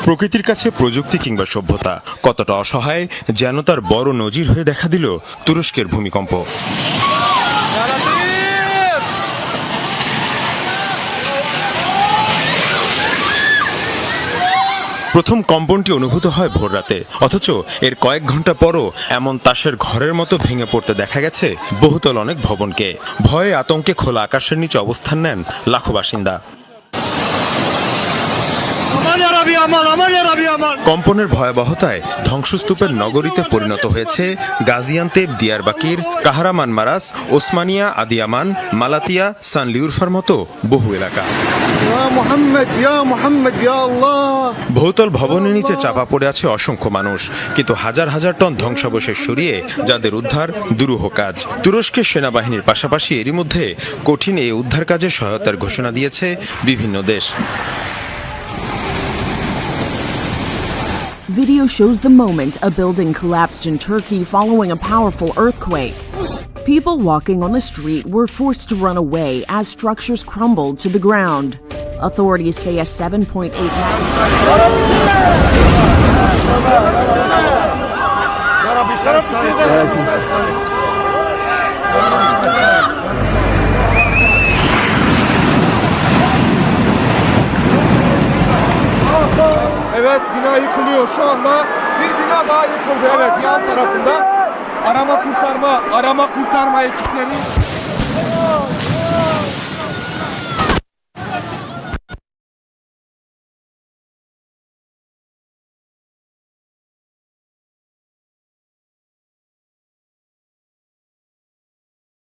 প্রকৃতির কাছে প্রযুক্তি কিংবা সভ্যতা কতটা অসহায় যেন তার বড় নজির হয়ে দেখা দিল তুরস্কের ভূমিকম্প। প্রথম কম্পনটি অনুভূত হয় ভোররাতে, অথচ এর কয়েক ঘন্টা পরও এমন তাসের ঘরের মতো ভেঙে পড়তে দেখা গেছে বহুতল অনেক ভবনকে। ভয়ে আতঙ্কে খোলা আকাশের নিচে অবস্থান নেন লাখো বাসিন্দা। কম্পনের ভয়াবহতায় ধ্বংসস্তূপের নগরীতে পরিণত হয়েছে গাজিয়ান্তেপ, দিয়ারবাকির, কাহরামানমারাস, ওসমানিয়া, আদিয়ামান, মালাতিয়া, সানলিউরফার মতো বহু এলাকা। বহুতল ভবনের নিচে চাপা পড়ে আছে অসংখ্য মানুষ, কিন্তু হাজার হাজার টন ধ্বংসাবশেষ সরিয়ে যাদের উদ্ধার দুরূহ কাজ। তুরস্কের সেনাবাহিনীর পাশাপাশি এরই মধ্যে কঠিন এই উদ্ধার কাজে সহায়তার ঘোষণা দিয়েছে বিভিন্ন দেশ। Video shows the moment a building collapsed in Turkey following a powerful earthquake. People walking on the street were forced to run away as structures crumbled to the ground. Authorities say a 7.8 Evet, bina yıkılıyor. Şu anda bir bina daha yıkıldı. Evet, yan tarafında arama kurtarma ekipleri